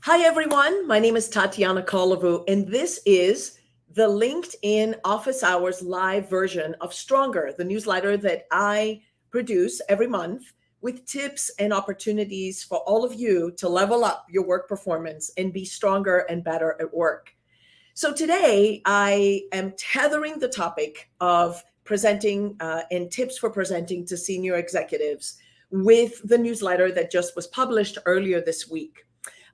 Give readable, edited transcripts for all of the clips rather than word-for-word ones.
Hi, everyone. My name is Tatiana Kolavu, and this is the LinkedIn Office Hours live version of Stronger, the newsletter that I produce every month with tips and opportunities for all of you to level up your work performance and be stronger and better at work. So today I am tethering the topic of presenting and tips for presenting to senior executives with the newsletter that just was published earlier this week.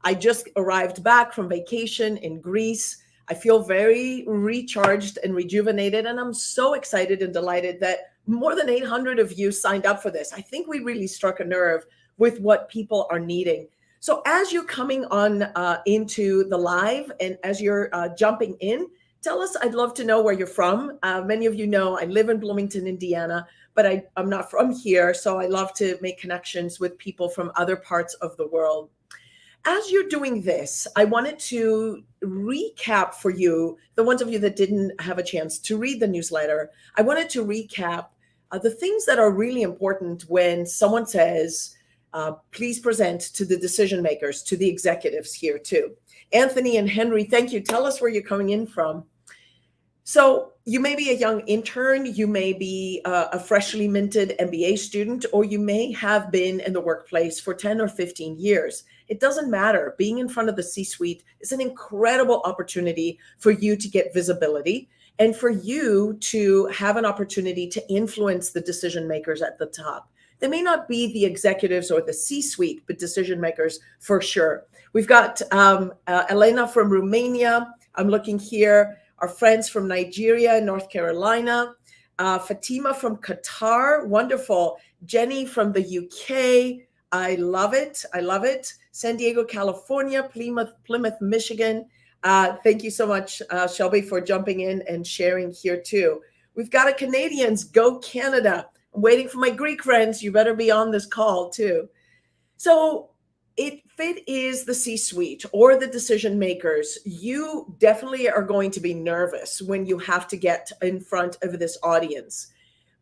I just arrived back from vacation in Greece. I feel very recharged and rejuvenated, and I'm so excited and delighted that more than 800 of you signed up for this. I think we really struck a nerve with what people are needing. So as you're coming on into the live and as you're jumping in, tell us, I'd love to know where you're from. Many of you know I live in Bloomington, Indiana, but I'm not from here. So I love to make connections with people from other parts of the world. As you're doing this, I wanted to recap for you, the ones of you that didn't have a chance to read the newsletter. I wanted to recap the things that are really important when someone says, please present to the decision makers, to the executives here too. Anthony and Henry, thank you. Tell us where you're coming in from. So you may be a young intern, you may be a freshly minted MBA student, or you may have been in the workplace for 10 or 15 years. It doesn't matter. Being in front of the C-suite is an incredible opportunity for you to get visibility and for you to have an opportunity to influence the decision makers at the top. They may not be the executives or the C-suite, but decision makers for sure. We've got Elena from Romania. I'm looking here. Our friends from Nigeria, North Carolina, Fatima from Qatar, wonderful. Jenny from the UK, I love it. I love it. San Diego, California, Plymouth, Michigan. Thank you so much, Shelby, for jumping in and sharing here too. We've got a Canadians, go Canada. I'm waiting for my Greek friends. You better be on this call too. So if it is the C-suite or the decision makers, you definitely are going to be nervous when you have to get in front of this audience.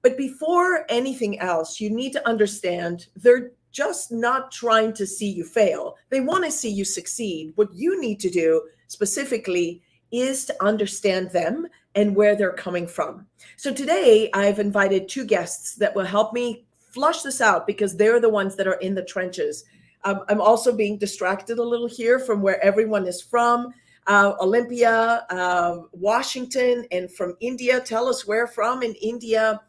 But before anything else, you need to understand they're just not trying to see you fail. They want to see you succeed. What you need to do specifically is to understand them and where they're coming from. So today I've invited two guests that will help me flush this out because they're the ones that are in the trenches. I'm also being distracted a little here from where everyone is from. Olympia, Washington, and from India. Tell us where from in India.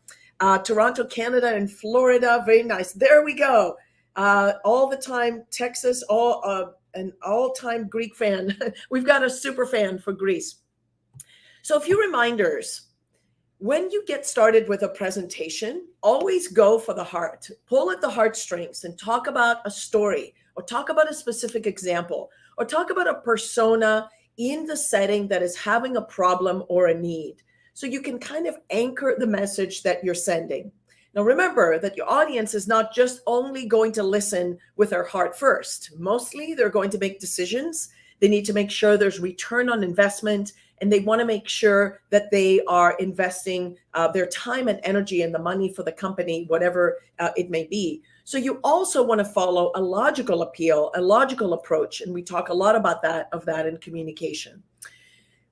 Toronto, Canada, and Florida. Very nice. There we go. All the time, Texas, an all-time Greek fan. We've got a super fan for Greece. So a few reminders. When you get started with a presentation, always go for the heart. Pull at the heartstrings and talk about a story or talk about a specific example or talk about a persona in the setting that is having a problem or a need. So you can kind of anchor the message that you're sending. Now, remember that your audience is not just only going to listen with their heart first. Mostly they're going to make decisions. They need to make sure there's return on investment, and they want to make sure that they are investing their time and energy and the money for the company, whatever it may be. So you also want to follow a logical appeal, a logical approach. And we talk a lot about that in communication.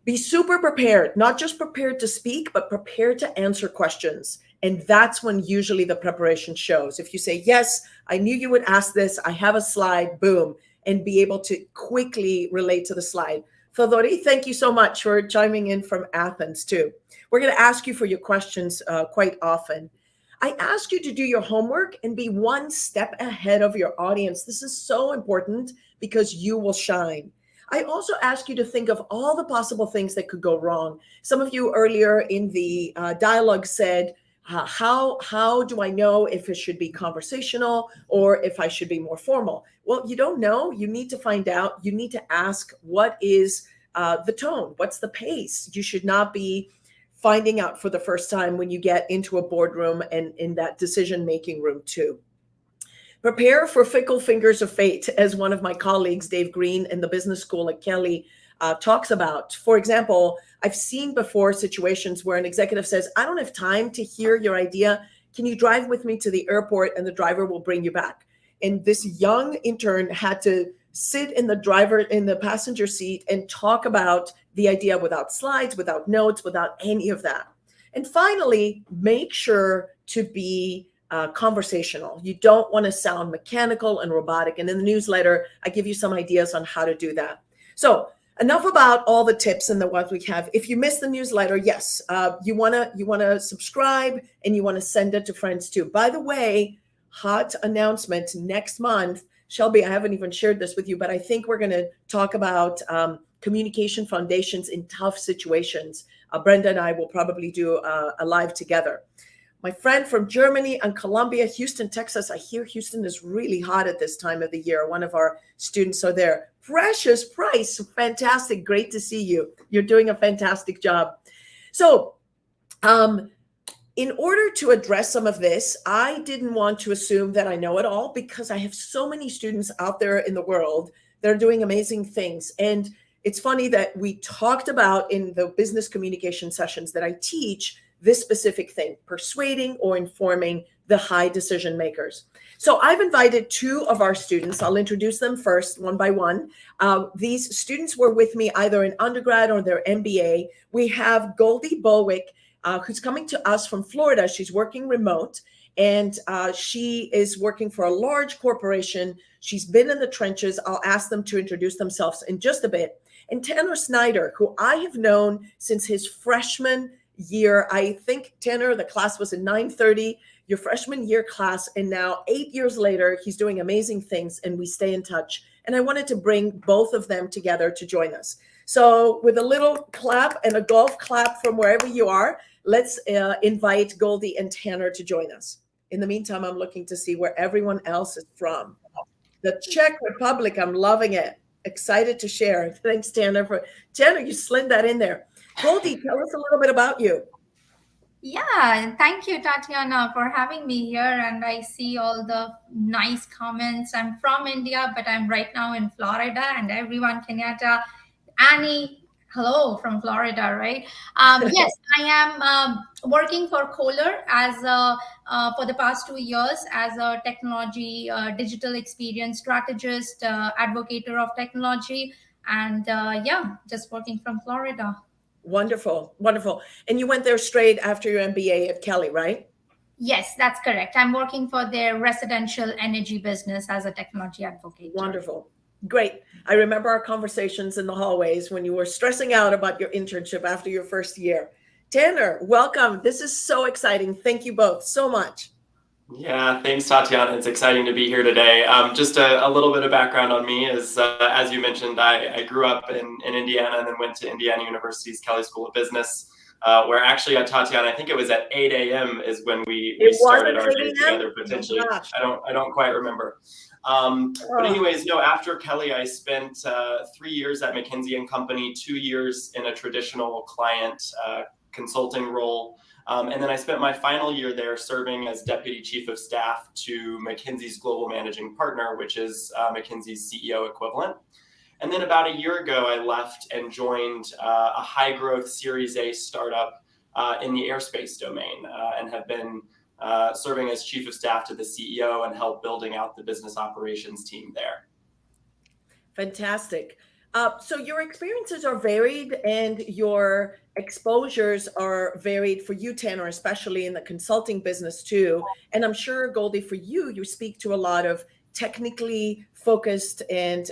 Be super prepared, not just prepared to speak, but prepared to answer questions. And that's when usually the preparation shows. If you say, yes, I knew you would ask this, I have a slide, boom, and be able to quickly relate to the slide. Thodori, thank you so much for chiming in from Athens too. We're going to ask you for your questions quite often. I ask you to do your homework and be one step ahead of your audience. This is so important because you will shine. I also ask you to think of all the possible things that could go wrong. Some of you earlier in the dialogue said, how do I know if it should be conversational or if I should be more formal? Well, you don't know. You need to find out. You need to ask, what is the tone? What's the pace? You should not be finding out for the first time when you get into a boardroom and in that decision-making room too. Prepare for fickle fingers of fate, as one of my colleagues, Dave Green, in the business school at Kelly, talks about. For example, I've seen before situations where an executive says, I don't have time to hear your idea. Can you drive with me to the airport and the driver will bring you back? And this young intern had to sit in the passenger seat and talk about the idea without slides, without notes, without any of that. And finally, make sure to be conversational. You don't want to sound mechanical and robotic. And in the newsletter, I give you some ideas on how to do that. So enough about all the tips and the what we have. If you missed the newsletter, yes, you wanna subscribe and you want to send it to friends too. By the way, hot announcement next month. Shelby, I haven't even shared this with you, but I think we're going to talk about communication foundations in tough situations. Brenda and I will probably do a live together. My friend from Germany and Colombia, Houston, Texas. I hear Houston is really hot at this time of the year. One of our students are there. Precious Price, fantastic. Great to see you. You're doing a fantastic job. So, in order to address some of this, I didn't want to assume that I know it all, because I have so many students out there in the world that are doing amazing things. And it's funny that we talked about in the business communication sessions that I teach this specific thing, persuading or informing the high decision makers. So I've invited two of our students. I'll introduce them first, one by one. These students were with me either in undergrad or their MBA. We have Goldy Bowick, who's coming to us from Florida. She's working remote, and she is working for a large corporation. She's been in the trenches. I'll ask them to introduce themselves in just a bit. And Tanner Snyder, who I have known since his freshman year. I think, Tanner, the class was in 930, your freshman year class. And now 8 years later, he's doing amazing things and we stay in touch. And I wanted to bring both of them together to join us. So with a little clap and a golf clap from wherever you are, let's invite Goldy and Tanner to join us. In the meantime, I'm looking to see where everyone else is from. The Czech Republic, I'm loving it. Excited to share. Thanks, Tanner. Tanner, you slid that in there. Goldy, tell us a little bit about you. Yeah, thank you, Tatiana, for having me here. And I see all the nice comments. I'm from India, but I'm right now in Florida, and everyone, Kenyatta, Annie, hello from Florida, right? Yes, I am working for Kohler as for the past 2 years as a technology, digital experience strategist, advocator of technology, and yeah, just working from Florida. Wonderful, wonderful. And you went there straight after your MBA at Kelly, right? Yes, that's correct. I'm working for their residential energy business as a technology advocate. Wonderful. Great. I remember our conversations in the hallways when you were stressing out about your internship after your first year. Tanner, welcome. This is so exciting. Thank you both so much. Yeah, thanks, Tatiana. It's exciting to be here today. Just a little bit of background on me is, as you mentioned, I grew up in Indiana and then went to Indiana University's Kelley School of Business, where actually, Tatiana, I think it was at 8 a.m. is when we started our day together, potentially. I don't quite remember. But anyways, after Kelly, I spent 3 years at McKinsey & Company, 2 years in a traditional client consulting role. And then I spent my final year there serving as Deputy Chief of Staff to McKinsey's Global Managing Partner, which is McKinsey's CEO equivalent. And then about a year ago, I left and joined a high-growth Series A startup in the airspace domain and have been serving as Chief of Staff to the CEO and help building out the business operations team there. Fantastic. So your experiences are varied and your exposures are varied for you, Tanner, especially in the consulting business too. And I'm sure, Goldy, for you, you speak to a lot of technically focused and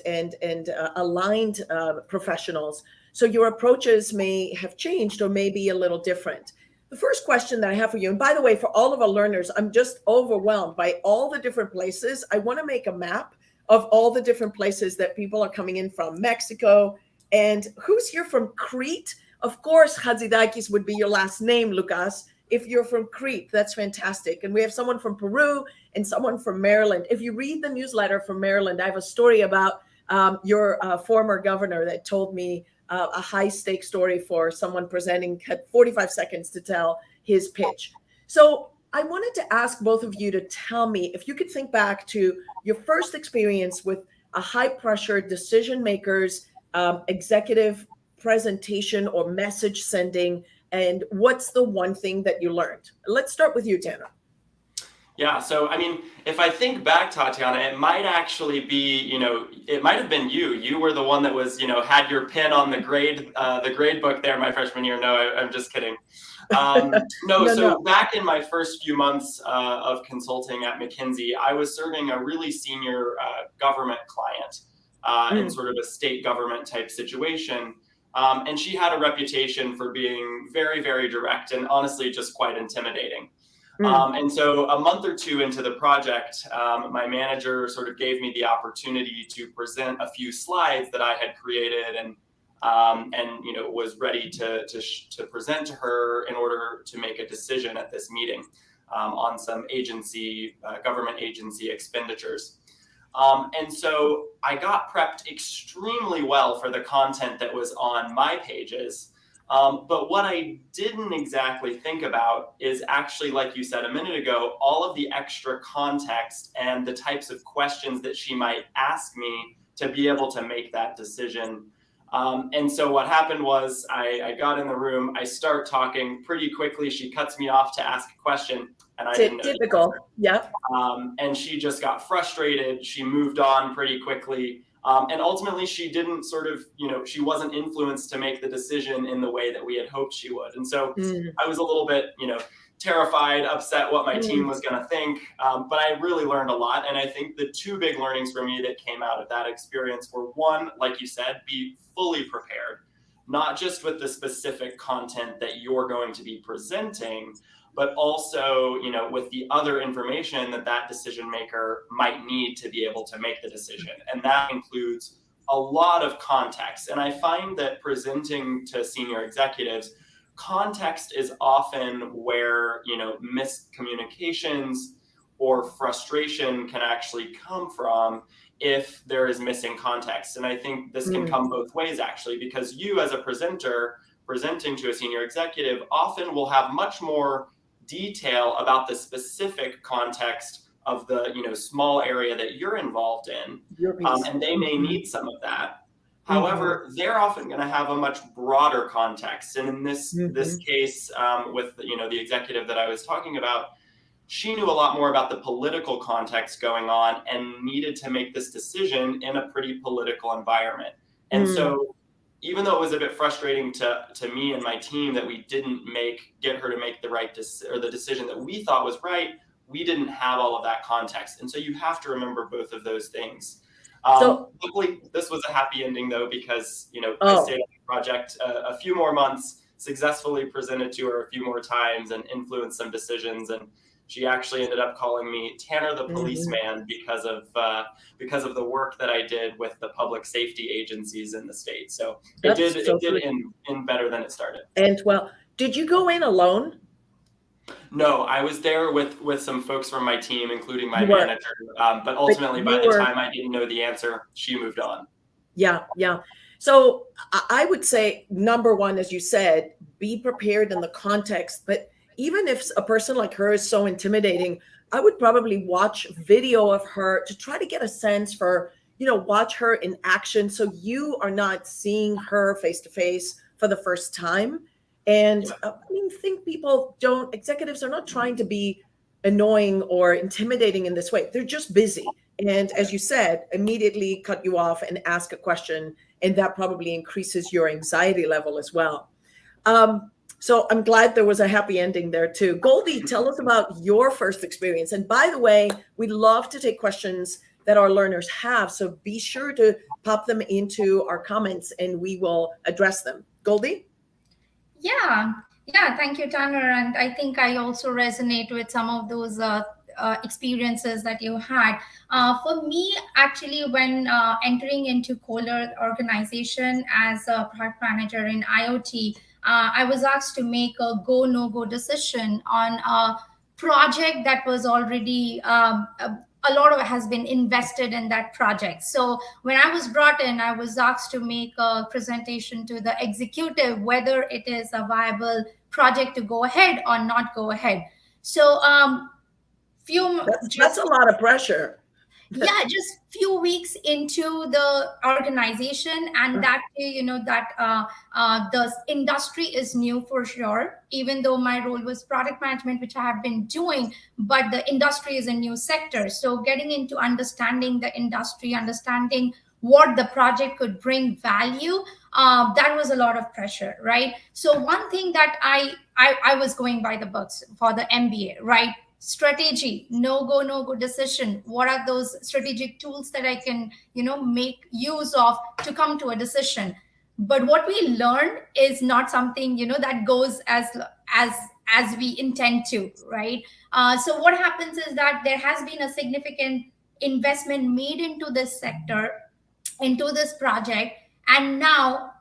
aligned professionals. So your approaches may have changed or may be a little different. The first question that I have for you, and by the way, for all of our learners, I'm just overwhelmed by all the different places. I want to make a map of all the different places that people are coming in from. Mexico, and who's here from Crete? Of course, Hadzidakis would be your last name, Lucas. If you're from Crete, that's fantastic. And we have someone from Peru and someone from Maryland. If you read the newsletter from Maryland, I have a story about your former governor that told me a high stake story for someone presenting, had 45 seconds to tell his pitch. So I wanted to ask both of you to tell me if you could think back to your first experience with a high pressure decision makers, executive presentation or message sending, and what's the one thing that you learned? Let's start with you, Tanner. Yeah, so I mean, if I think back, Tatiana, it might actually be, it might have been you. You were the one that was, had your pin on the grade book there my freshman year. No, I'm just kidding. No, No, so no. back in my first few months of consulting at McKinsey, I was serving a really senior government client in sort of a state government type situation. And she had a reputation for being very, very direct and honestly just quite intimidating. And so a month or two into the project, my manager sort of gave me the opportunity to present a few slides that I had created and was ready to present to her in order to make a decision at this meeting on some government agency expenditures. And so I got prepped extremely well for the content that was on my pages. But what I didn't exactly think about is actually, like you said a minute ago, all of the extra context and the types of questions that she might ask me to be able to make that decision. And so what happened was I got in the room, I start talking pretty quickly. She cuts me off to ask a question and I didn't know. Typical. Yeah. And she just got frustrated. She moved on pretty quickly. And ultimately, she didn't she wasn't influenced to make the decision in the way that we had hoped she would. And so I was a little bit, terrified, upset what my team was going to think. But I really learned a lot. And I think the two big learnings for me that came out of that experience were, one, like you said, be fully prepared, not just with the specific content that you're going to be presenting, but also, with the other information that decision maker might need to be able to make the decision. And that includes a lot of context. And I find that presenting to senior executives, context is often where, miscommunications or frustration can actually come from if there is missing context. And I think this can come both ways, actually, because you as a presenter presenting to a senior executive often will have much more detail about the specific context of the small area that you're involved in, and they may need some of that. However, they're often going to have a much broader context, and in this case, with the executive that I was talking about, she knew a lot more about the political context going on and needed to make this decision in a pretty political environment. And so even though it was a bit frustrating to me and my team that we didn't get her to make the right the decision that we thought was right, we didn't have all of that context. And so you have to remember both of those things. Luckily, this was a happy ending, though, because I stayed on the project a few more months, successfully presented to her a few more times, and influenced some decisions. And she actually ended up calling me Tanner the policeman because of the work that I did with the public safety agencies in the state. So it did end better than it started. And well, did you go in alone? No, I was there with some folks from my team, including my manager. But ultimately, by the time I didn't know the answer, she moved on. Yeah. So I would say, number one, as you said, be prepared in the context. But even if a person like her is so intimidating, I would probably watch video of her to try to get a sense for, watch her in action. So you are not seeing her face to face for the first time. And executives are not trying to be annoying or intimidating in this way. They're just busy. And as you said, immediately cut you off and ask a question. And that probably increases your anxiety level as well. So I'm glad there was a happy ending there too. Goldy, tell us about your first experience. And by the way, we love to take questions that our learners have. So be sure to pop them into our comments and we will address them. Goldy? Yeah, thank you, Tanner. And I think I also resonate with some of those experiences that you had. For me, actually, when entering into Kohler organization as a product manager in IoT, I was asked to make a go, no-go decision on a project that was already a lot of it has been invested in that project. So when I was brought in, I was asked to make a presentation to the executive whether it is a viable project to go ahead or not go ahead. So that's a lot of pressure. Yeah, just few weeks into the organization, and that the industry is new for sure, even though my role was product management, which I have been doing, but the industry is a new sector. So getting into understanding the industry, understanding what the project could bring value, that was a lot of pressure, right? So one thing that I was going by the books for the MBA, right? Strategy, no go decision. What are those strategic tools that I can make use of to come to a decision? But what we learn is not something that goes as as we intend to, right? So what happens is that there has been a significant investment made into this sector, into this project, and now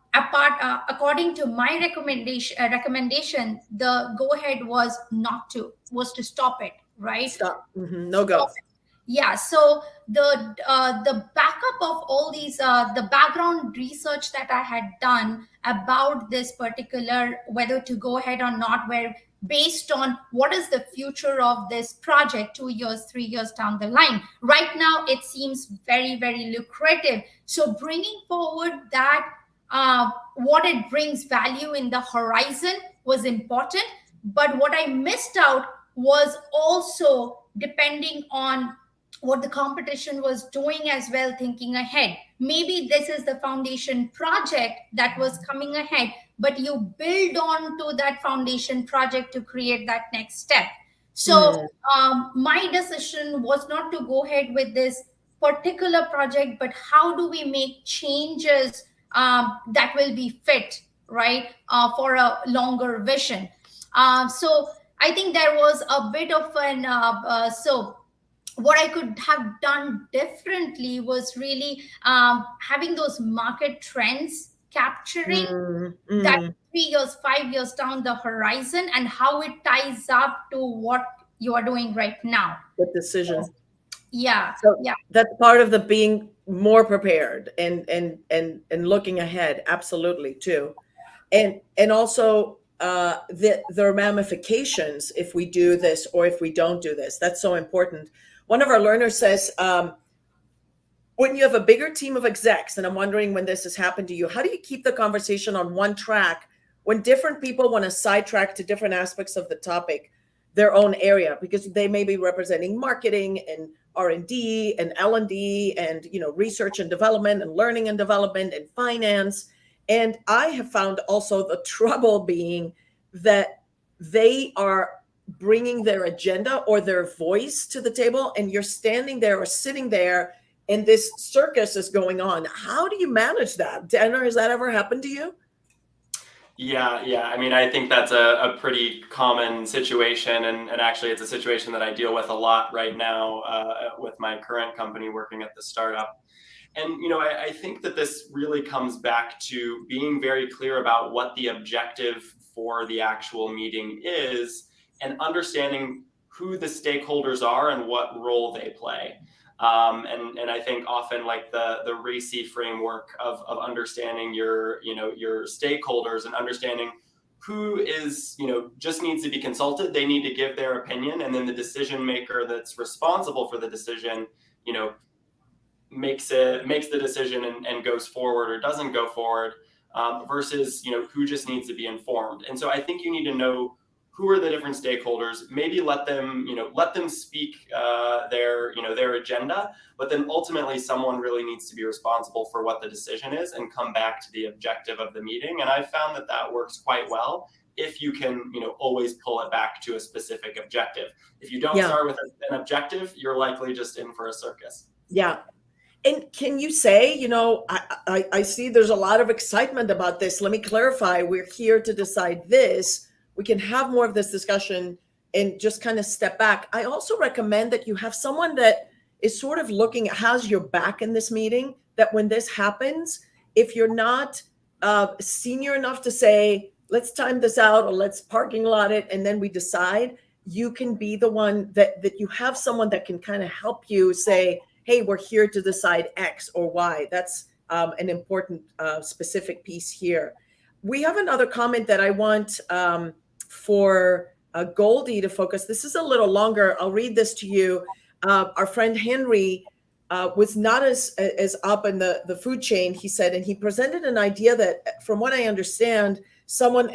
according to my recommendation, the go ahead was to stop it, right? Stop. No go. Yeah, so the backup of all these the background research that I had done about this particular, whether to go ahead or not, where based on what is the future of this project 2 years 3 years down the line. Right now it seems very, very lucrative, so bringing forward that what it brings value in the horizon was important. But what I missed out was also depending on what the competition was doing as well, thinking ahead. Maybe this is the foundation project that was coming ahead, but you build on to that foundation project to create that next step. So my decision was not to go ahead with this particular project, but how do we make changes that will be fit, right, for a longer vision. So I think there was a bit of an so what I could have done differently was really having those market trends, capturing that 3 years, 5 years down the horizon, and how it ties up to what you are doing right now. The decision. Yeah. So yeah. that's part of the being more prepared and looking ahead. Absolutely too. And also the ramifications if we do this or if we don't do this. That's so important. One of our learners says, when you have a bigger team of execs, and I'm wondering when this has happened to you, how do you keep the conversation on one track when different people want to sidetrack to different aspects of the topic, their own area, because they may be representing marketing and R&D and L&D and research and development and learning and development and finance. And I have found also the trouble being that they are bringing their agenda or their voice to the table, and you're standing there or sitting there and this circus is going on. How do you manage that? Tanner, has that ever happened to you? Yeah. I mean, I think that's a pretty common situation. And actually, it's a situation that I deal with a lot right now with my current company working at the startup. And, I think that this really comes back to being very clear about what the objective for the actual meeting is and understanding who the stakeholders are and what role they play. And I think often like the RACI framework of understanding your stakeholders and understanding who is, just needs to be consulted. They need to give their opinion. And then the decision maker that's responsible for the decision, makes the decision and goes forward or doesn't go forward, versus, who just needs to be informed. And so I think you need to know who are the different stakeholders, maybe let them speak their agenda, but then ultimately someone really needs to be responsible for what the decision is and come back to the objective of the meeting. And I found that works quite well if you can, always pull it back to a specific objective. If you don't start with an objective, you're likely just in for a circus. Yeah. And can you say, I see there's a lot of excitement about this. Let me clarify. We're here to decide this. We can have more of this discussion and just kind of step back. I also recommend that you have someone that is sort of has your back in this meeting, that when this happens, if you're not senior enough to say, let's time this out or let's parking lot it, and then we decide, you can be the one that you have someone that can kind of help you say, hey, we're here to decide X or Y. That's an important specific piece here. We have another comment that I want for Goldy to focus. This is a little longer. I'll read this to you. Our friend Henry was not as up in the food chain, he said, and he presented an idea that, from what I understand, someone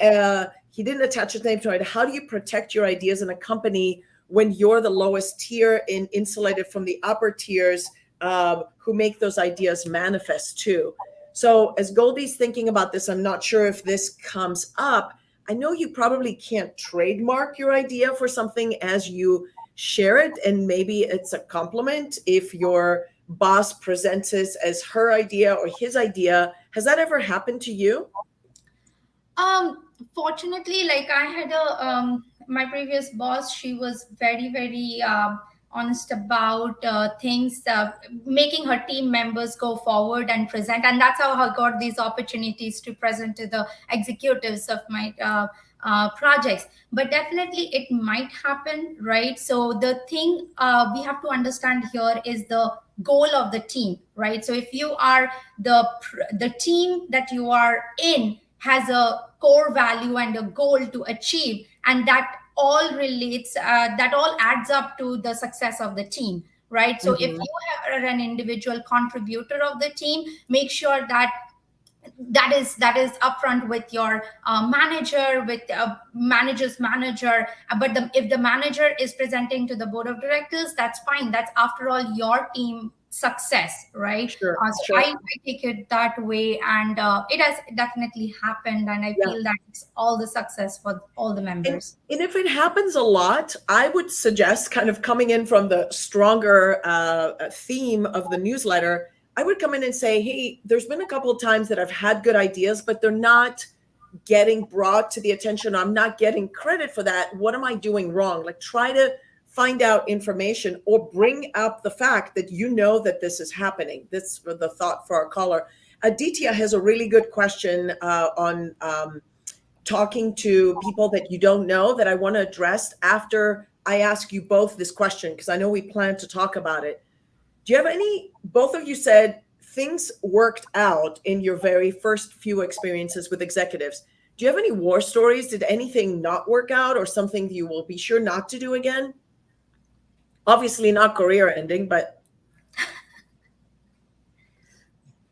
he didn't attach his name to it. How do you protect your ideas in a company when you're the lowest tier and insulated from the upper tiers who make those ideas manifest too? So as Goldy's thinking about this, I'm not sure if this comes up. I know you probably can't trademark your idea for something as you share it, and maybe it's a compliment if your boss presents it as her idea or his idea. Has that ever happened to you? Fortunately, like I had my previous boss, she was very, very honest about things, making her team members go forward and present. And that's how I got these opportunities to present to the executives of my projects. But definitely it might happen, right? So the thing we have to understand here is the goal of the team, right? So if you are the team that you are in has a core value and a goal to achieve, and that all relates, that all adds up to the success of the team, right? So if you are an individual contributor of the team, make sure that that is upfront with your manager, with manager's manager. But if the manager is presenting to the board of directors, that's fine. That's, after all, your team success, right? Sure, So sure. I take it that way, and it has definitely happened, and I feel that it's all the success for all the members. And if it happens a lot, I would suggest, kind of coming in from the stronger theme of the newsletter, I would come in and say, hey, there's been a couple of times that I've had good ideas, but they're not getting brought to the attention. I'm not getting credit for that. What am I doing wrong? Like, try to find out information or bring up the fact that you know that this is happening. That's the thought for our caller. Aditya has a really good question on talking to people that you don't know that I want to address after I ask you both this question, because I know we plan to talk about it. Do you have any, both of you said things worked out in your very first few experiences with executives. Do you have any war stories? Did anything not work out, or something you will be sure not to do again? Obviously not career ending, but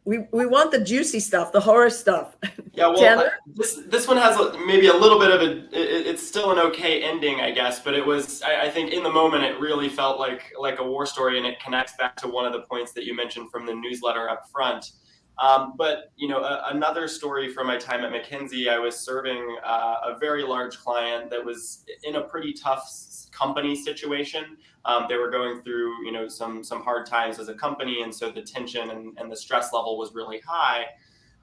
we want the juicy stuff, the horror stuff. Yeah, well, this one has maybe a little bit of it's still an okay ending, I guess, but it was, I think in the moment, it really felt like a war story, and it connects back to one of the points that you mentioned from the newsletter up front. But, another story from my time at McKinsey, I was serving a very large client that was in a pretty tough company situation. They were going through, some hard times as a company. And so the tension and the stress level was really high.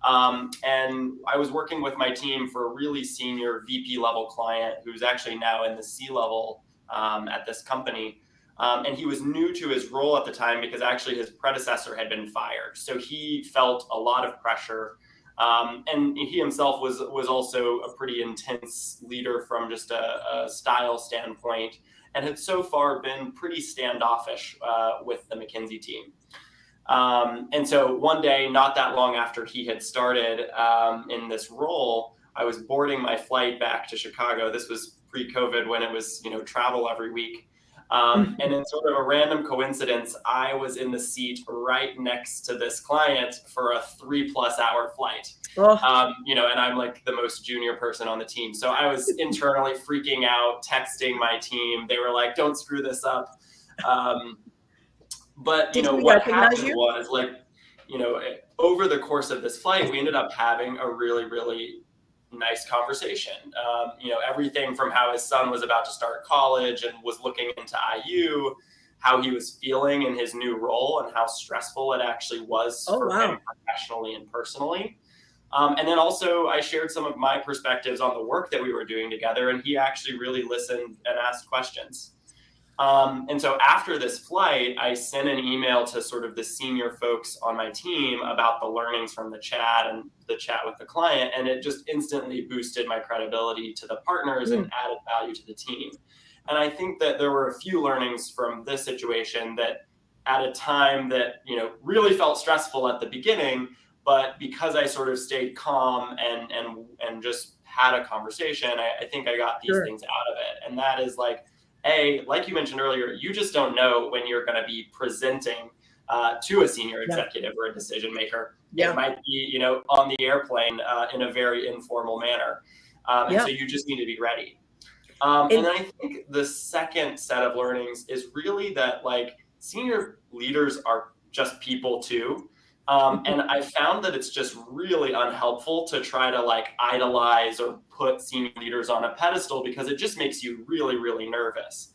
And I was working with my team for a really senior VP level client who's actually now in the C-level at this company. And he was new to his role at the time because actually his predecessor had been fired. So he felt a lot of pressure. And he himself was also a pretty intense leader from just a style standpoint, and had so far been pretty standoffish with the McKinsey team. And so one day, not that long after he had started in this role, I was boarding my flight back to Chicago. This was pre-COVID, when it was, travel every week. And in sort of a random coincidence, I was in the seat right next to this client for a 3+ hour flight. And I'm like the most junior person on the team. So I was internally freaking out, texting my team. They were like, don't screw this up. But, what happened was, over the course of this flight, we ended up having a really, really nice conversation. Everything from how his son was about to start college and was looking into IU, how he was feeling in his new role, and how stressful it actually was for him professionally and personally. And then also I shared some of my perspectives on the work that we were doing together, and he actually really listened and asked questions. And so after this flight, I sent an email to sort of the senior folks on my team about the learnings from the chat and the chat with the client. And it just instantly boosted my credibility to the partners and added value to the team. And I think that there were a few learnings from this situation that, at a time that, really felt stressful at the beginning, but because I sort of stayed calm and just had a conversation, I think I got these things out of it. And that is like you mentioned earlier, you just don't know when you're going to be presenting to a senior executive or a decision maker. It might be, on the airplane in a very informal manner. And so you just need to be ready. And then I think the second set of learnings is really that like senior leaders are just people too. And I found that it's just really unhelpful to try to like idolize or put senior leaders on a pedestal, because it just makes you really, really nervous.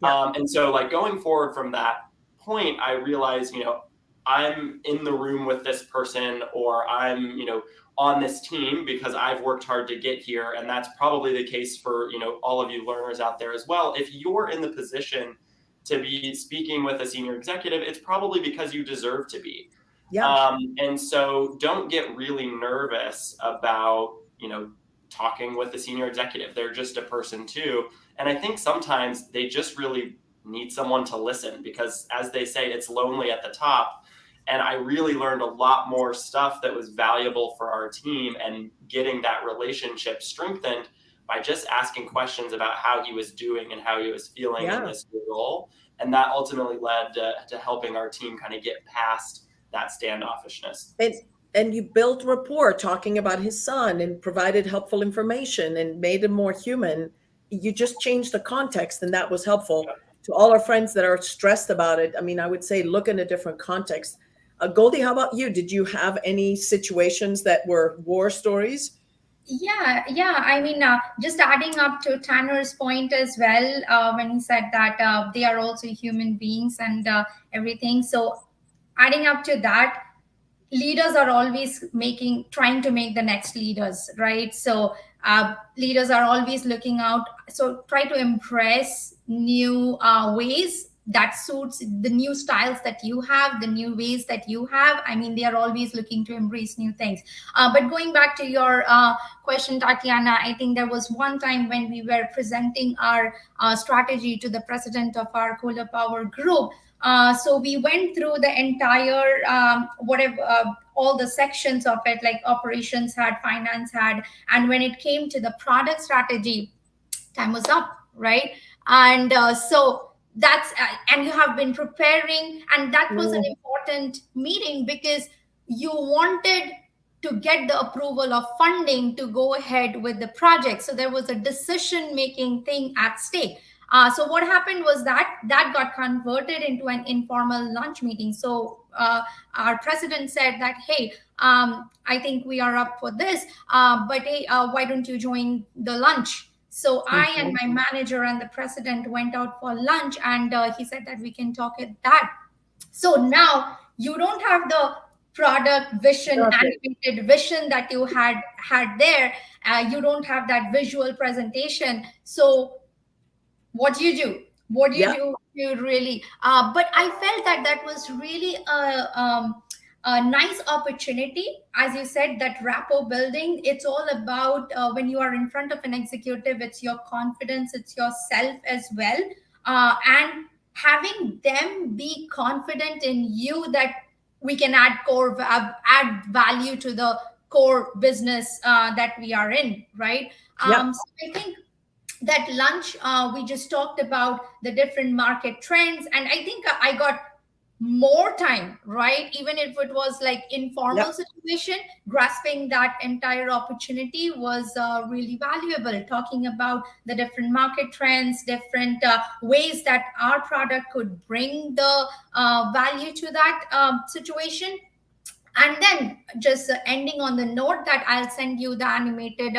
And so like going forward from that point, I realized, I'm in the room with this person, or I'm, on this team because I've worked hard to get here. And that's probably the case for, all of you learners out there as well. If you're in the position to be speaking with a senior executive, it's probably because you deserve to be. And so don't get really nervous about, talking with the senior executive. They're just a person too. And I think sometimes they just really need someone to listen, because as they say, it's lonely at the top. And I really learned a lot more stuff that was valuable for our team, and getting that relationship strengthened by just asking questions about how he was doing and how he was feeling in this new role. And that ultimately led to helping our team kind of get past that standoffishness. And you built rapport talking about his son and provided helpful information and made him more human. You just changed the context, and that was helpful. To all our friends that are stressed about it, I mean, I would say look in a different context. Goldy, how about you? Did you have any situations that were war stories? Yeah. I mean, just adding up to Tanner's point as well, when he said that they are also human beings and everything. So adding up to that, leaders are always trying to make the next leaders, right? So leaders are always looking out. So try to impress new ways that suits the new styles that you have, the new ways that you have. I mean, they are always looking to embrace new things. But going back to your question, Tatiana, I think there was one time when we were presenting our strategy to the president of our Kohler Power group. So we went through the entire all the sections of it, like operations had, finance had, and when it came to the product strategy, time was up, right? And so that's and you have been preparing, and that was an important meeting because you wanted to get the approval of funding to go ahead with the project. So there was a decision making thing at stake. So what happened was that got converted into an informal lunch meeting. So our president said that, hey, I think we are up for this, but hey, why don't you join the lunch? So I and my manager and the president went out for lunch, and he said that we can talk at that. So now you don't have the product vision, animated vision that you had there. You don't have that visual presentation. So what do you do? What do you do to really? But I felt that was really a nice opportunity. As you said, that rapport building, it's all about when you are in front of an executive, it's your confidence, it's yourself as well. And having them be confident in you that we can add value to the core business that we are in, right? So I think that lunch, we just talked about the different market trends, and I think I got more time, right? Even if it was like informal situation, grasping that entire opportunity was really valuable. Talking about the different market trends, different ways that our product could bring the value to that situation. And then just ending on the note that I'll send you the animated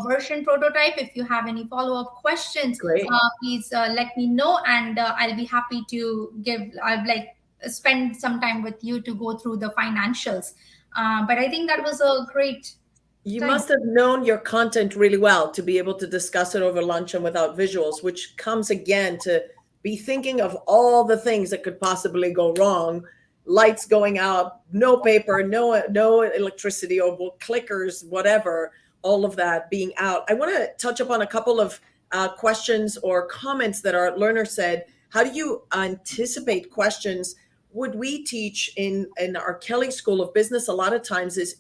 version prototype. If you have any follow-up questions, please let me know, and I'll be happy to spend some time with you to go through the financials. But I think that was a great You must have known your content really well to be able to discuss it over lunch and without visuals, which comes again to be thinking of all the things that could possibly go wrong. Lights going out, no paper, no electricity, or clickers, whatever, all of that being out. I want to touch upon a couple of questions or comments that our learner said. How do you anticipate questions? Would we teach in our Kelly School of Business a lot of times is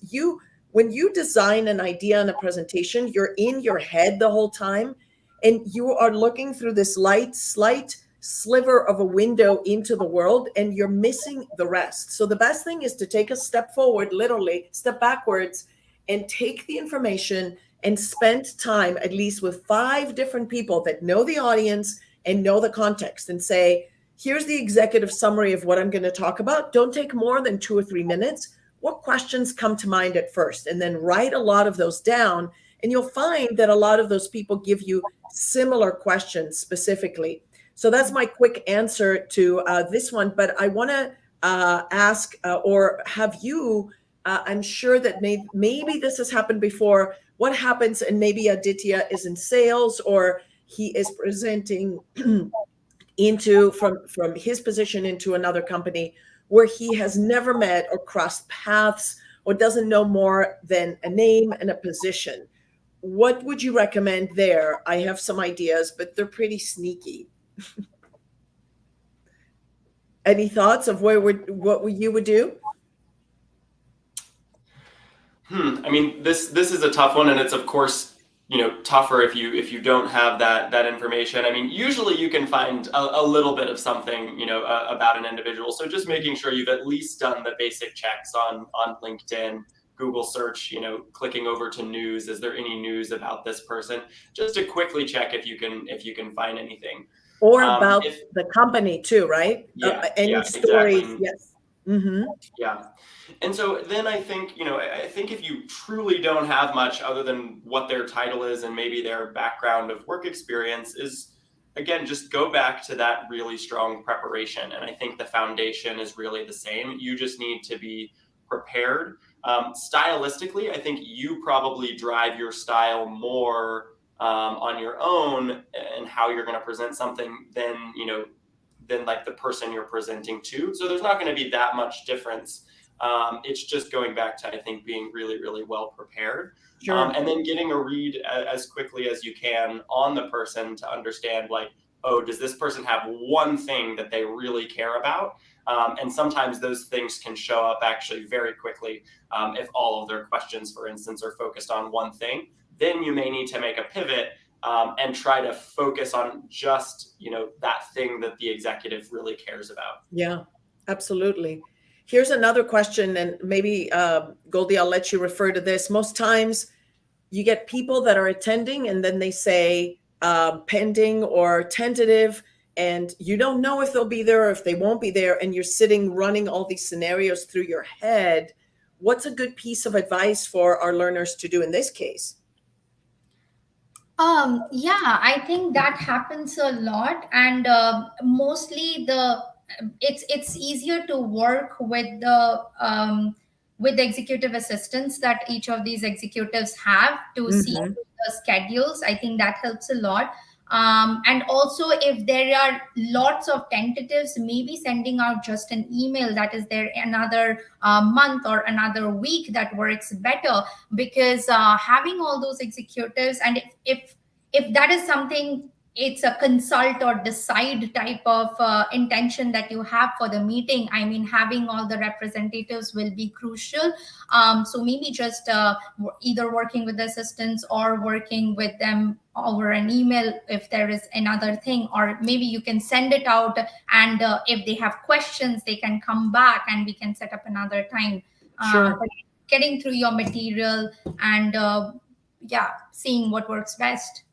when you design an idea and a presentation, you're in your head the whole time, and you are looking through this slight sliver of a window into the world, and you're missing the rest. So the best thing is to take a step forward, literally step backwards, and take the information and spend time at least with 5 different people that know the audience and know the context, and say, here's the executive summary of what I'm going to talk about. Don't take more than 2 or 3 minutes. What questions come to mind at first? And then write a lot of those down. And you'll find that a lot of those people give you similar questions specifically. So that's my quick answer to this one. But I want to ask or have you, I'm sure that maybe this has happened before. What happens, and maybe Aditya is in sales, or he is presenting into from his position into another company where he has never met or crossed paths or doesn't know more than a name and a position. What would you recommend there? I have some ideas, but they're pretty sneaky. Any thoughts of what you would do? I mean, this is a tough one, and it's of course, tougher if you don't have that information. I mean, usually you can find a little bit of something, about an individual. So just making sure you've at least done the basic checks on LinkedIn, Google search, clicking over to news. Is there any news about this person? Just to quickly check if you can find anything. Or about the company too, right? Yeah, any stories? exactly. Yes. Mm-hmm. Yeah. And so then I think if you truly don't have much other than what their title is and maybe their background of work experience, is again, just go back to that really strong preparation. And I think the foundation is really the same. You just need to be prepared. Stylistically, I think you probably drive your style more on your own and how you're going to present something than like the person you're presenting to. So there's not going to be that much difference. It's just going back to, I think, being really, really well prepared. Sure. And then getting a read as quickly as you can on the person to understand, like, oh, does this person have one thing that they really care about? And sometimes those things can show up actually very quickly. If all of their questions, for instance, are focused on one thing, then you may need to make a pivot and try to focus on just, that thing that the executive really cares about. Yeah, absolutely. Here's another question, and maybe Goldy, I'll let you refer to this. Most times you get people that are attending and then they say pending or tentative, and you don't know if they'll be there or if they won't be there, and you're sitting running all these scenarios through your head. What's a good piece of advice for our learners to do in this case? Yeah, I think that happens a lot, and mostly it's easier to work with the executive assistants that each of these executives have to see the schedules. I think that helps a lot. And also, if there are lots of tentatives, maybe sending out just an email that is there another month or another week, that works better, because having all those executives, and if that is something, it's a consult or decide type of intention that you have for the meeting, I mean, having all the representatives will be crucial. So maybe just either working with the assistants or working with them over an email if there is another thing, or maybe you can send it out, and if they have questions, they can come back and we can set up another time. Sure. But getting through your material and seeing what works best.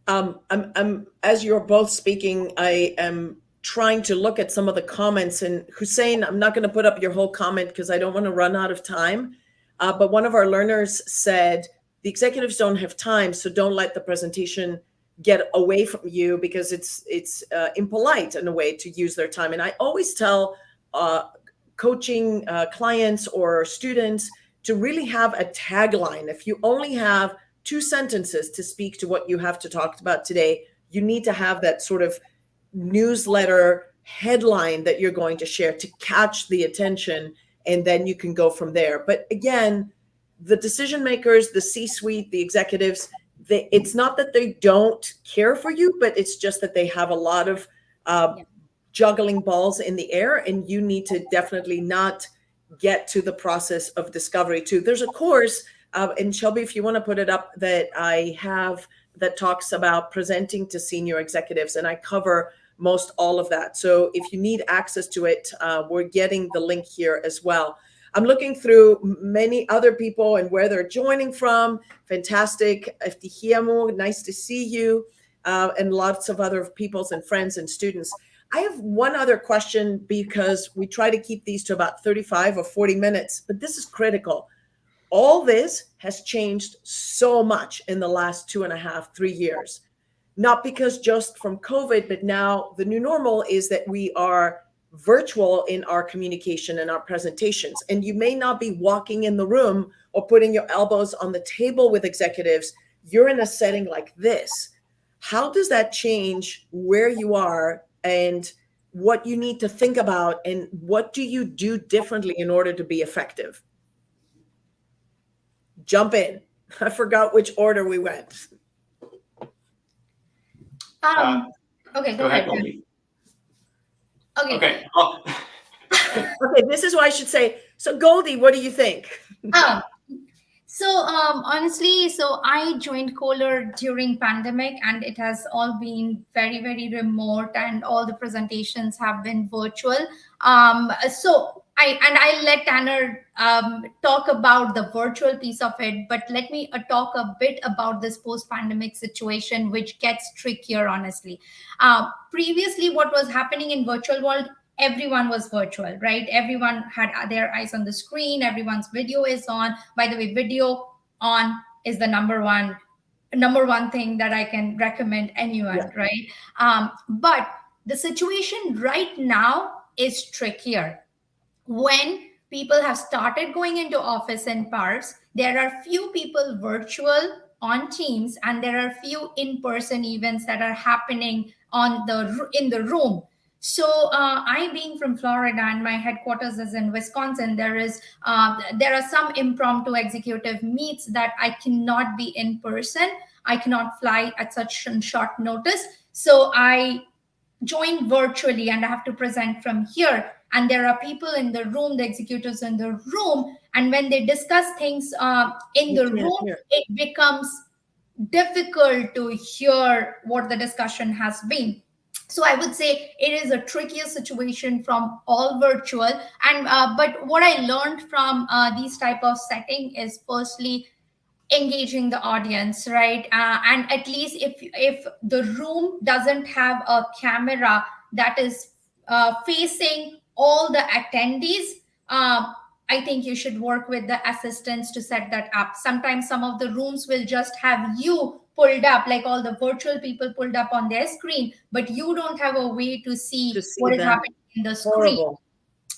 I'm as you're both speaking, I am trying to look at some of the comments. And Hussein, I'm not going to put up your whole comment because I don't want to run out of time. But one of our learners said, the executives don't have time, so don't let the presentation get away from you, because it's impolite in a way to use their time. And I always tell coaching clients or students to really have a tagline. If you only have 2 sentences to speak to what you have to talk about today, you need to have that sort of newsletter headline that you're going to share to catch the attention, and then you can go from there. But again, the decision makers, the C-suite, the executives, it's not that they don't care for you, but it's just that they have a lot of juggling balls in the air, and you need to definitely not get to the process of discovery too. There's a course, and Shelby, if you want to put it up, that I have that talks about presenting to senior executives, and I cover most all of that. So if you need access to it, we're getting the link here as well. I'm looking through many other people and where they're joining from. Fantastic. Eftihiamo, nice to see you. And lots of other peoples and friends and students. I have one other question, because we try to keep these to about 35 or 40 minutes, but this is critical. All this has changed so much in the last 2.5, 3 years. Not because just from COVID, but now the new normal is that we are virtual in our communication and our presentations. And you may not be walking in the room or putting your elbows on the table with executives. You're in a setting like this. How does that change where you are and what you need to think about, and what do you do differently in order to be effective? Jump in. I forgot which order we went. Okay, go ahead. Goldy. Okay. Okay. Okay, this is why I should say, so Goldy, what do you think? Honestly, so I joined Kohler during pandemic, and it has all been very, very remote, and all the presentations have been virtual. So I let Tanner talk about the virtual piece of it, but let me talk a bit about this post-pandemic situation, which gets trickier, honestly. Previously, what was happening in virtual world, everyone was virtual, right? Everyone had their eyes on the screen. Everyone's video is on. By the way, video on is the number one thing that I can recommend anyone, Yeah. right? But the situation right now is trickier. When people have started going into office and parks, there are few people virtual on Teams, and there are few in-person events that are happening in the room. So I, being from Florida and my headquarters is in Wisconsin, there are some impromptu executive meets that I cannot be in person. I cannot fly at such short notice. So I join virtually, and I have to present from here. And there are people in the room, the executives in the room. And when they discuss things in the room, it becomes difficult to hear what the discussion has been. So I would say it is a trickier situation from all virtual. And but what I learned from these type of setting is, firstly, engaging the audience, right? And at least if the room doesn't have a camera that is facing all the attendees, I think you should work with the assistants to set that up. Sometimes some of the rooms will just have you pulled up, like all the virtual people pulled up on their screen, but you don't have a way to see what is happening in the screen. Horrible.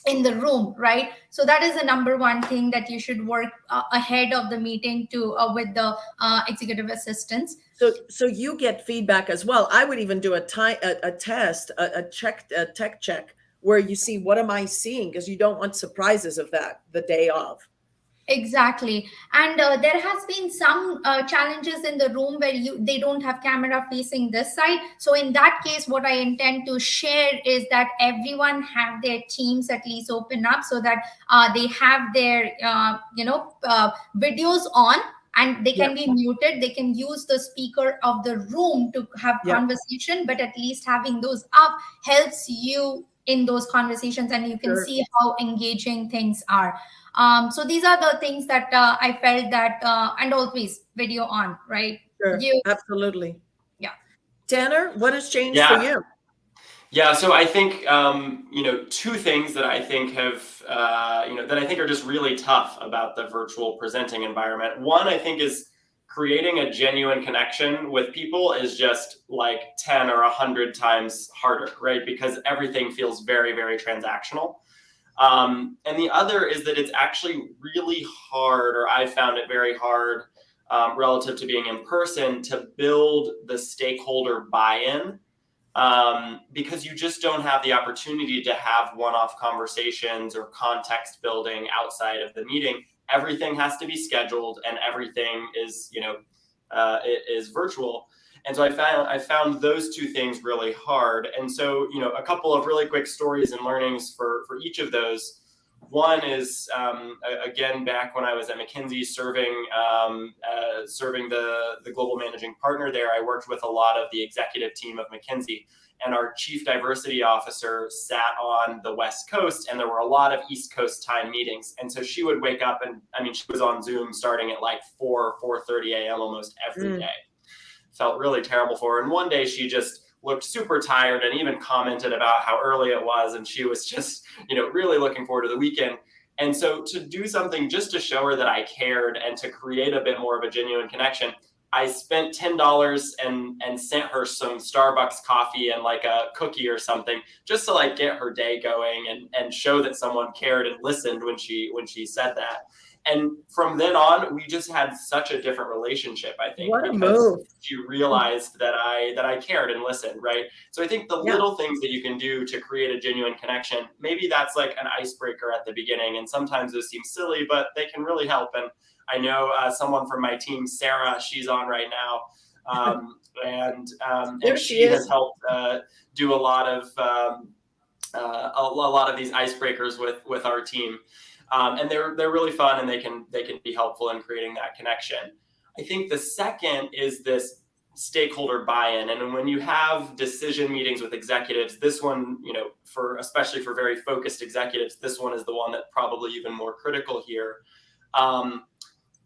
In the room, right? So that is the number one thing that you should work ahead of the meeting to with the executive assistants. So you get feedback as well. I would even do a test, a tech check, where you see, what am I seeing? Because you don't want surprises of that the day of. Exactly. And there has been some challenges in the room where they don't have camera facing this side. So in that case, what I intend to share is that everyone have their Teams at least open up, so that they have their videos on, and they can be muted. They can use the speaker of the room to have conversation, but at least having those up helps you in those conversations, and you can see how engaging things are. So these are the things that I felt that, and always video on, right? Sure, absolutely. Yeah. Tanner, what has changed for you? Yeah, so I think two things that I think have that I think are just really tough about the virtual presenting environment. One, I think, is creating a genuine connection with people is just like 10 or 100 times harder, right? Because everything feels very, very transactional. And the other is that it's actually really hard, or I found it very hard relative to being in person, to build the stakeholder buy-in, because you just don't have the opportunity to have one-off conversations or context building outside of the meeting. Everything has to be scheduled, and everything is, is virtual. And so I found those two things really hard. And so, a couple of really quick stories and learnings for each of those. One is, again, back when I was at McKinsey serving the global managing partner there, I worked with a lot of the executive team of McKinsey. And our chief diversity officer sat on the West Coast, and there were a lot of East Coast time meetings. And so she would wake up, and I mean, she was on Zoom starting at like 4:30 a.m. almost every day. Felt really terrible for her. And one day she just looked super tired and even commented about how early it was. And she was just, really looking forward to the weekend. And so to do something just to show her that I cared and to create a bit more of a genuine connection, I spent $10 and sent her some Starbucks coffee and like a cookie or something, just to like get her day going and show that someone cared and listened when she said that. And from then on, we just had such a different relationship, I think, What a because move. she realized that I cared and listened, right? So I think the little things that you can do to create a genuine connection, maybe that's like an icebreaker at the beginning. And sometimes those seem silly, but they can really help. And I know someone from my team, Sarah, she's on right now. And she has helped do a lot of these icebreakers with our team. And they're really fun, and they can be helpful in creating that connection. I think the second is this stakeholder buy-in. And when you have decision meetings with executives, this one, especially for very focused executives, this one is the one that probably even more critical here.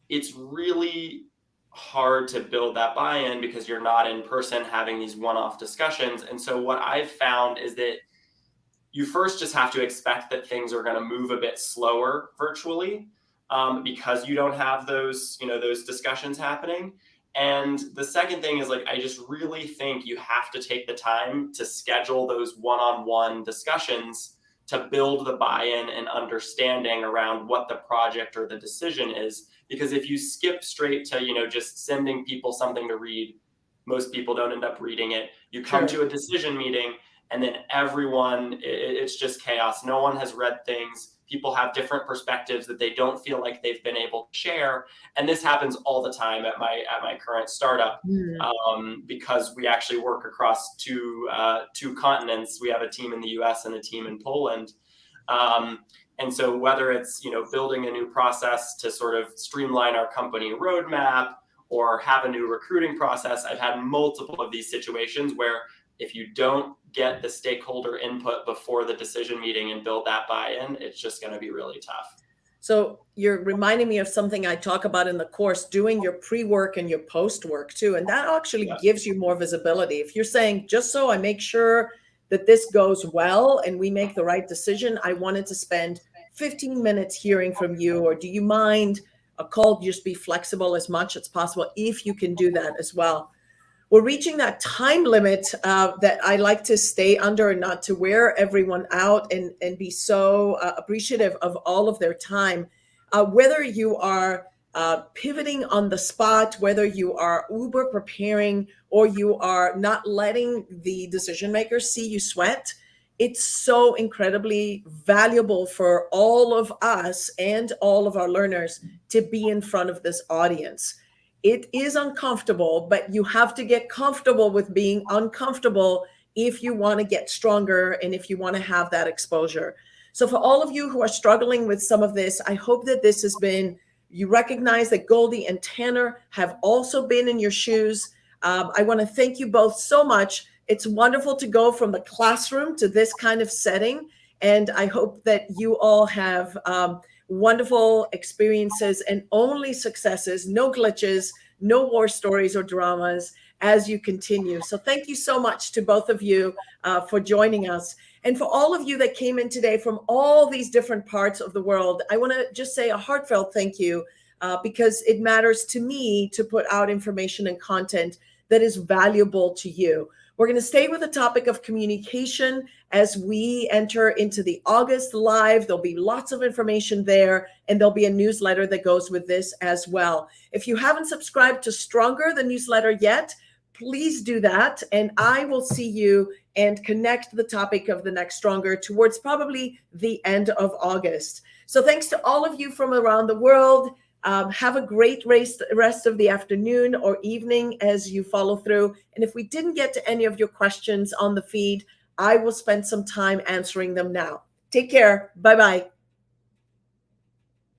It's really hard to build that buy-in because you're not in person having these one-off discussions. And so what I've found is that you first just have to expect that things are going to move a bit slower virtually because you don't have those discussions happening. And the second thing is, like, I just really think you have to take the time to schedule those one-on-one discussions to build the buy-in and understanding around what the project or the decision is. Because if you skip straight to, just sending people something to read, most people don't end up reading it. You come to a decision meeting, and then everyone, it's just chaos. No one has read things. People have different perspectives that they don't feel like they've been able to share. And this happens all the time at my current startup because we actually work across two continents. We have a team in the US and a team in Poland. And so whether it's, building a new process to sort of streamline our company roadmap or have a new recruiting process, I've had multiple of these situations where if you don't get the stakeholder input before the decision meeting and build that buy-in, it's just going to be really tough. So you're reminding me of something I talk about in the course, doing your pre-work and your post-work too. And that actually gives you more visibility. If you're saying, just so I make sure that this goes well and we make the right decision, I wanted to spend 15 minutes hearing from you, or do you mind a call? Just be flexible as much as possible if you can do that as well. We're reaching that time limit that I like to stay under and not to wear everyone out and be so appreciative of all of their time. Whether you are pivoting on the spot, whether you are Uber preparing, or you are not letting the decision makers see you sweat, it's so incredibly valuable for all of us and all of our learners to be in front of this audience. It is uncomfortable, but you have to get comfortable with being uncomfortable if you want to get stronger and if you want to have that exposure. So for all of you who are struggling with some of this, I hope that this has been, you recognize that Goldy and Tanner have also been in your shoes. I want to thank you both so much. It's wonderful to go from the classroom to this kind of setting. And I hope that you all have wonderful experiences and only successes, no glitches, no war stories or dramas as you continue. So thank you so much to both of you for joining us. And for all of you that came in today from all these different parts of the world, I want to just say a heartfelt thank you because it matters to me to put out information and content that is valuable to you. We're going to stay with the topic of communication as we enter into the August live. There'll be lots of information there, and there'll be a newsletter that goes with this as well. If you haven't subscribed to Stronger, the newsletter yet, please do that. And I will see you and connect the topic of the next Stronger towards probably the end of August. So thanks to all of you from around the world. Have a great rest of the afternoon or evening as you follow through. And if we didn't get to any of your questions on the feed, I will spend some time answering them now. Take care. Bye-bye.